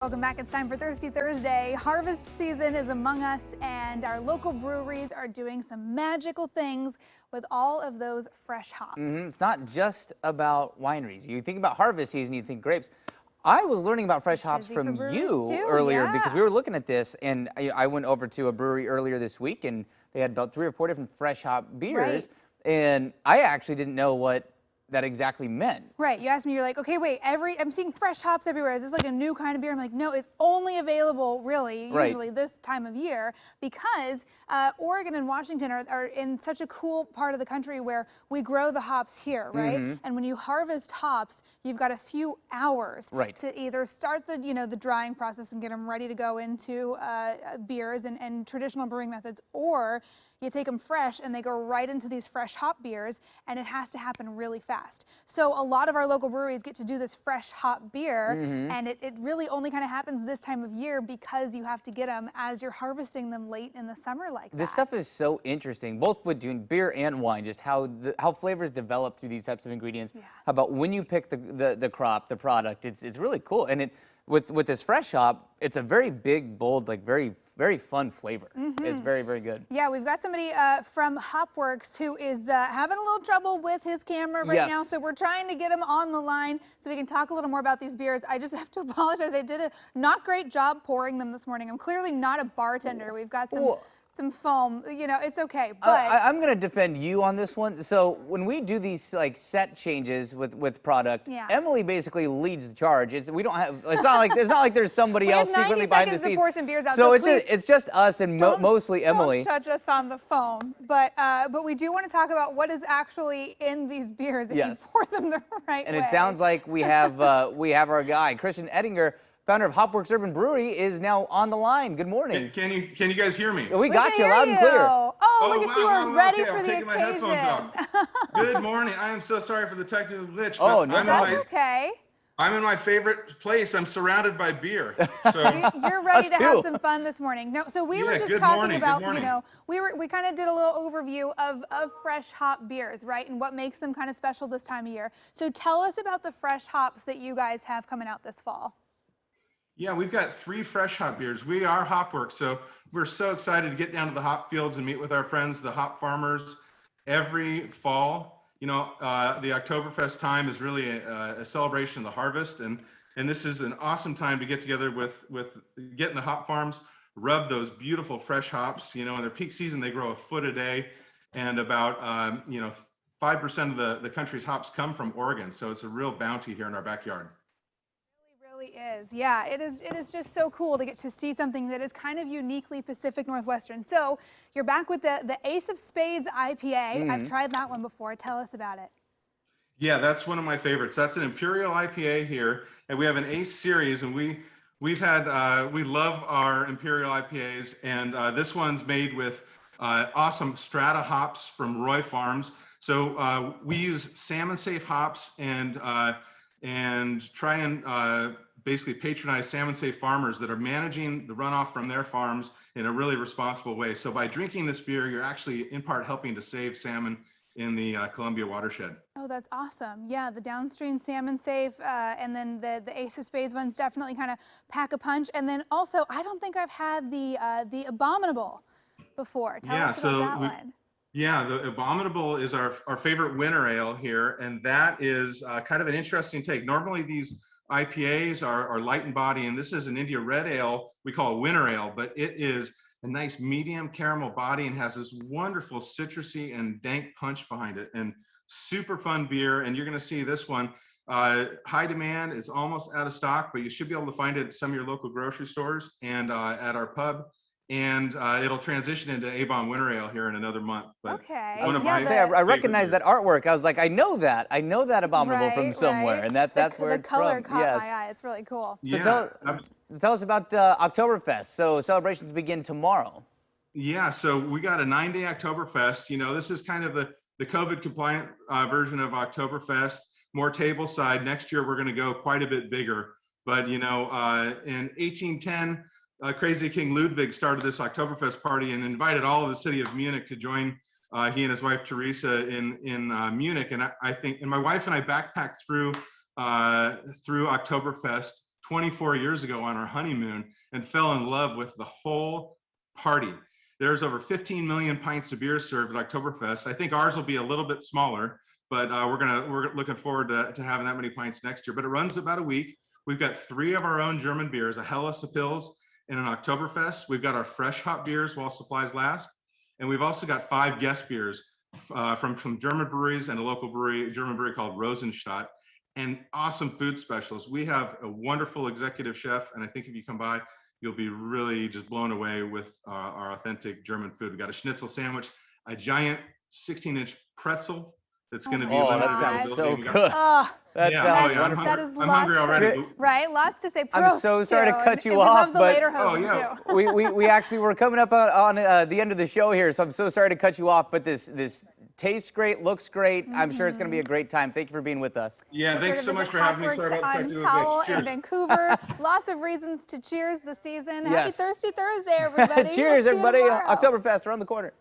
Welcome back. It's time for Thirsty Thursday. Harvest season is among us, and our local breweries are doing some magical things with all of those fresh hops. It's not just about wineries. You think about harvest season, you think grapes. I was learning about fresh hops from you earlier because we were looking at this, and I went over to a brewery earlier this week, and they had about 3 or 4 different fresh hop beers, and I actually didn't know what that exactly meant. Right. You asked me, you're like, okay, wait, I'm seeing fresh hops everywhere. Is this like a new kind of beer? I'm like, no, it's only available really usually this time of year because Oregon and Washington are in such a cool part of the country where we grow the hops here, right? And when you harvest hops, you've got a few hours to either start the, the drying process and get them ready to go into beers and traditional brewing methods, or you take them fresh and they go right into these fresh hop beers, and it has to happen really fast. So a lot of our local breweries get to do this fresh hop beer, and it really only kind of happens this time of year because you have to get them as you're harvesting them late in the summer like that. This stuff is so interesting, both with doing beer and wine, just how flavors develop through these types of ingredients. How about when you pick the crop, the product, it's really cool. And with this fresh hop, it's a very big, bold, like very fun flavor. It's very, very good. Yeah, we've got somebody from Hopworks who is having a little trouble with his camera right now, so we're trying to get him on the line so we can talk a little more about these beers. I just have to apologize. I did a not great job pouring them this morning. I'm clearly not a bartender. We've got some foam, it's okay. But I'm going to defend you on this one. So when we do these like set changes with product, Emily basically leads the charge. We don't have. It's not like there's somebody else secretly behind the scenes. To pour some beers out, so it's just us and mostly Emily. Don't judge us on the phone, but we do want to talk about what is actually in these beers if you pour them the right way. And it sounds like we have our guy Christian Ettinger, founder of Hopworks Urban Brewery, is now on the line. Good morning. Can you guys hear me? We got you loud and clear. Oh, look at you are ready for the occasion. Good morning. I am so sorry for the technical glitch. Oh, no, that's okay. I'm in my favorite place. I'm surrounded by beer. So you're ready to have some fun this morning. No, so we were just talking about, we kind of did a little overview of fresh hop beers, right? And what makes them kind of special this time of year. So tell us about the fresh hops that you guys have coming out this fall. Yeah, we've got 3 fresh hop beers. We are Hopworks, so we're so excited to get down to the hop fields and meet with our friends, the hop farmers, every fall. The Oktoberfest time is really a celebration of the harvest, and this is an awesome time to get together with getting the hop farms, rub those beautiful fresh hops. In their peak season, they grow a foot a day, and about 5% of the country's hops come from Oregon, so it's a real bounty here in our backyard. Is. Yeah, it is just so cool to get to see something that is kind of uniquely Pacific Northwestern. So you're back with the Ace of Spades IPA. I've tried that one before. Tell us about it. Yeah, that's one of my favorites. That's an Imperial IPA here, and we have an Ace series, and we love our Imperial IPAs, and this one's made with awesome strata hops from Roy Farms. So we use salmon safe hops and try and basically patronize salmon safe farmers that are managing the runoff from their farms in a really responsible way. So by drinking this beer, you're actually in part helping to save salmon in the Columbia watershed. Oh, that's awesome. Yeah, the downstream salmon safe, and then the Ace of Spades ones definitely kind of pack a punch. And then also, I don't think I've had the Abominable before. Tell us about that one. Yeah, the Abominable is our favorite winter ale here, and that is kind of an interesting take. Normally these IPAs are light in body, and this is an India Red Ale we call a winter ale, but it is a nice medium caramel body and has this wonderful citrusy and dank punch behind it, and super fun beer. And you're going to see this one high demand. It's almost out of stock, but you should be able to find it at some of your local grocery stores and at our pub. And it'll transition into A-Bomb Winter Ale here in another month. But I recognize that artwork. I was like, I know that Abominable from somewhere, and that's where it's from. The color caught my eye. It's really cool. So tell us about Oktoberfest. So celebrations begin tomorrow. Yeah, so we got a 9-day Oktoberfest. This is kind of the COVID compliant version of Oktoberfest, more table side. Next year we're going to go quite a bit bigger. But in 1810. Crazy King Ludwig started this Oktoberfest party and invited all of the city of Munich to join he and his wife Teresa in Munich. And I think, and my wife and I backpacked through Oktoberfest 24 years ago on our honeymoon and fell in love with the whole party. There's over 15 million pints of beer served at Oktoberfest. I think ours will be a little bit smaller, but we're looking forward to having that many pints next year. But it runs about a week. We've got 3 of our own German beers, a Helles, a Pils, and an Oktoberfest. We've got our fresh hop beers while supplies last. And we've also got 5 guest beers from German breweries and a local brewery, German brewery called Rosenstadt, and awesome food specials. We have a wonderful executive chef, and I think if you come by, you'll be really just blown away with our authentic German food. We got a schnitzel sandwich, a giant 16-inch pretzel that's going to be limited that sounds so availability. good. That sounds wonderful. That is I'm hungry already. Right, lots to say. I'm so sorry to cut you and off, we love the but lederhosen too. we actually were coming up on the end of the show here, so I'm so sorry to cut you off. But this tastes great, looks great. I'm sure it's going to be a great time. Thank you for being with us. Yeah, thanks so much for having me. Sorry about on Powell in Vancouver. Lots of reasons to cheers the season. Yes. Happy Thirsty Thursday, everybody. Cheers, everybody. Oktoberfest around the corner.